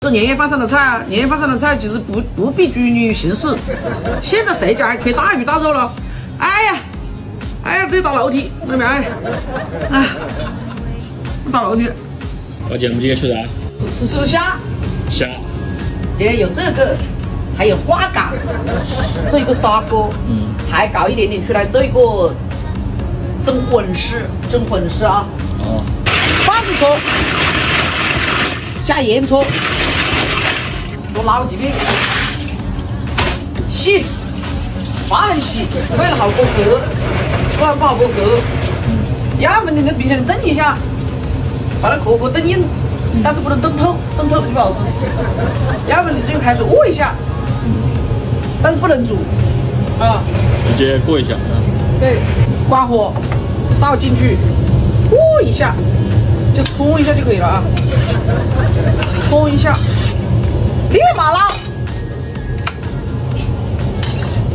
这年夜饭上的菜啊，年夜饭上的菜其实不必拘泥于形式。现在谁家还缺大鱼大肉了？哎呀，这打楼梯，看到没？哎，打楼梯。我们今天吃啥？吃虾。虾。有这个，还有花蛤，这一个砂锅，还搞一点点出来，这一个蒸混丝啊。哦。8十撮，加盐撮，多捞几遍，细，划很细，为了好过壳，不然不好过壳。要么你在冰箱里炖一下，把那壳炖硬，但是不能炖透，炖透了就不好吃。要么你就用开水煨一下，但是不能煮啊。直接过一下。对，关火，倒进去，煨一下。就冲一下就可以了啊，冲一下，立马捞，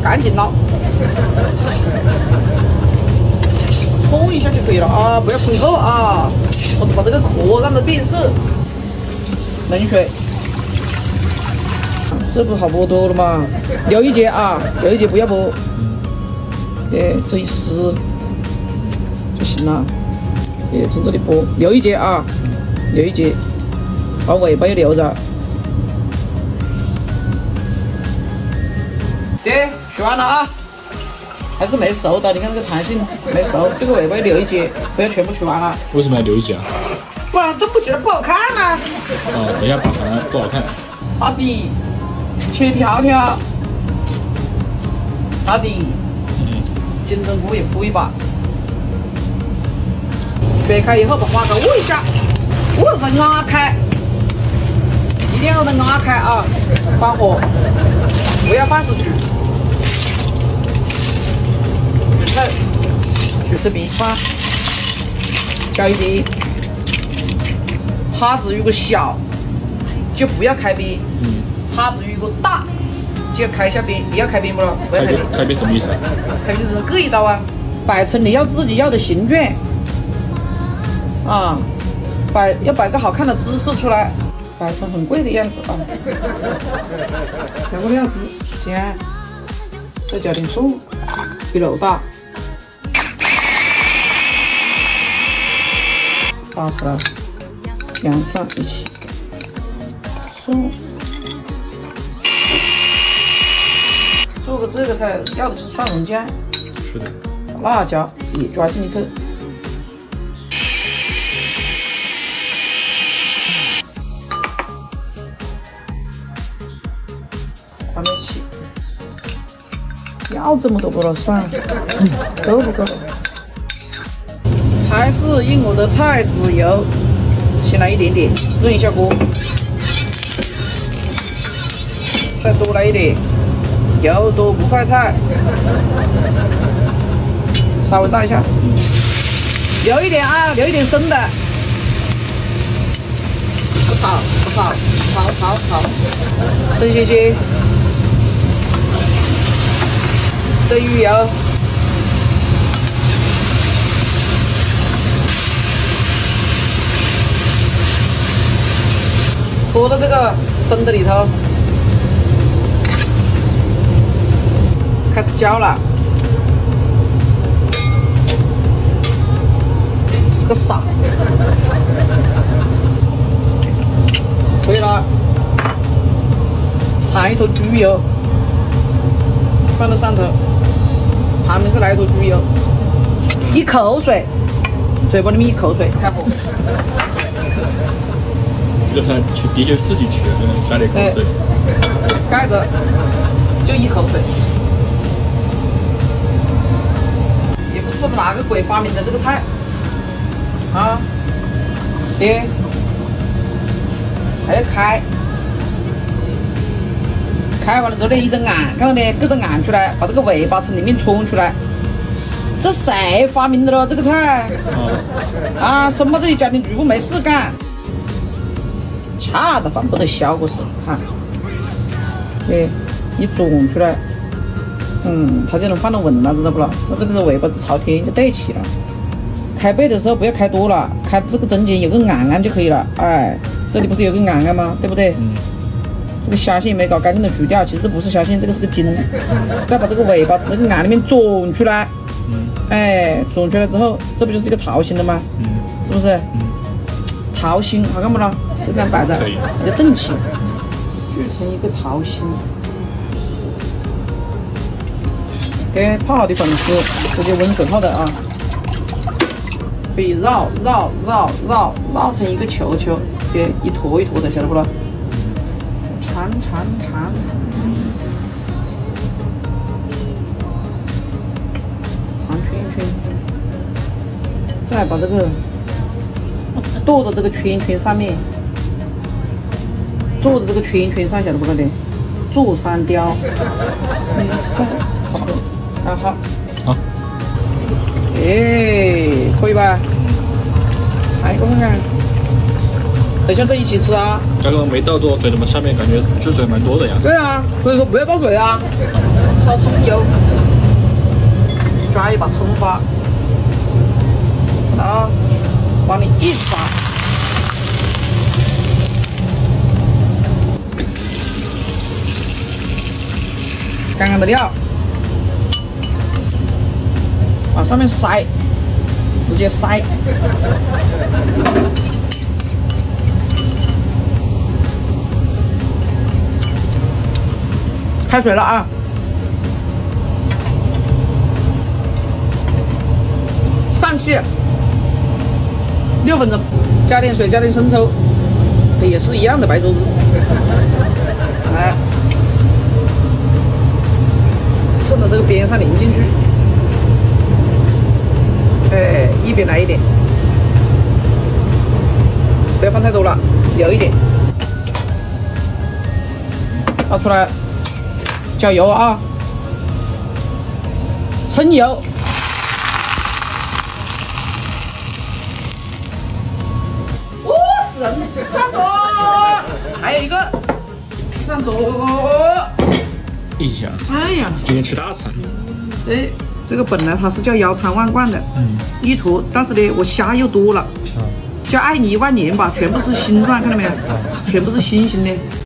赶紧捞，冲一下就可以了啊，不要冲透啊，或者把这个壳让它变色。冷水，这不好剥多了吗？留一节啊，留一节不要剥，这一撕就行了。从这里剥，留一节啊，留一节，把尾巴也留着。取完了啊，还是没熟的，你看这个弹性没熟，这个尾巴也留一节，不要全部取完了。为什么要留一节啊？不然炖不起来不好看啊。等一下反而不好看。把底切条条，把底金针菇也铺一把。水开以后，把花蛤煨一下，煨到它压开，一定要让它压开啊！关火，不要放死煮。取这边放，搅一遍。虾子如果小，就不要开边；虾子如果大，就要开一下边。你要开边不了？不要开边。开边什么意思啊？开边就是各一刀啊，摆成你要自己要的形状。啊，要摆个好看的姿势出来，摆成很贵的样子啊。调个料汁，行，再加点醋，一篓大，倒出来，姜蒜一起，醋，做个这个菜要的是蒜蓉酱，是的，辣椒也抓进去。放在一起，要这么多不了，算了，够不够？还是用我的菜籽油，先来一点点，润一下锅，再多来一点，油多不快菜，稍微炸一下，留一点啊，留一点生的，炒，生些。这鱼油，搓到这个生的里头，开始焦了，是个傻。对了，掺一坨猪油，放到上头。旁边再来一坨猪油，一口水，嘴巴里面一口水，开火。这个菜的确是自己取的，加点口水。盖着，就一口水。也不知道哪个鬼发明的这个菜，啊，还要开。开完了之后呢，一只按，看到没？各种按出来，把这个尾巴从里面冲出来。这谁发明的咯？这个菜？啊，什么都有家庭主妇没事干，恰到饭不得消过事哈。一转出来，它就能放得稳了，知道不啦？这个尾巴朝天就对齐了。开背的时候不要开多了，开这个中间有个按就可以了，哎，这里不是有个案案吗？对不对？这个虾线没搞干净的去掉，其实不是虾线，这个是个筋。再把这个尾巴从这个案里面钻出来。哎，钻出来之后，这不就是一个桃心了吗？是不是？桃心好看不啦？就这样摆着，一个等起，锯成一个桃心。给泡好的粉丝直接温水泡的啊，可以绕成一个球球，别一坨一坨的，晓得不啦？缠，圈圈，再把这个剁到这个圈圈上面，做的这个圈圈上，晓得不啦的？做三雕，没事，差不多。啊好，好，哎，可以吧？猜我看看，等下在一起吃啊。刚刚没倒多少水，怎么下面感觉汁水蛮多的呀？对啊，所以说不要倒水啊。烧葱油，抓一把葱花，好，往里一撒。刚刚的料往上面塞，直接塞。开水了啊！上气，6分钟，加点水，加点生抽，也是一样的白灼子。来。趁着这个边上淋进去，哎，一边来一点，不要放太多了，留一点。倒出来，浇油啊，葱油，神，上桌，还有一个上桌。一下，哎呀，今天吃大餐。哎，这个本来它是叫腰缠万贯的，一坨，但是呢，我虾又多了，叫爱你1万年吧，全部是星状，看到没有？全部是星星的。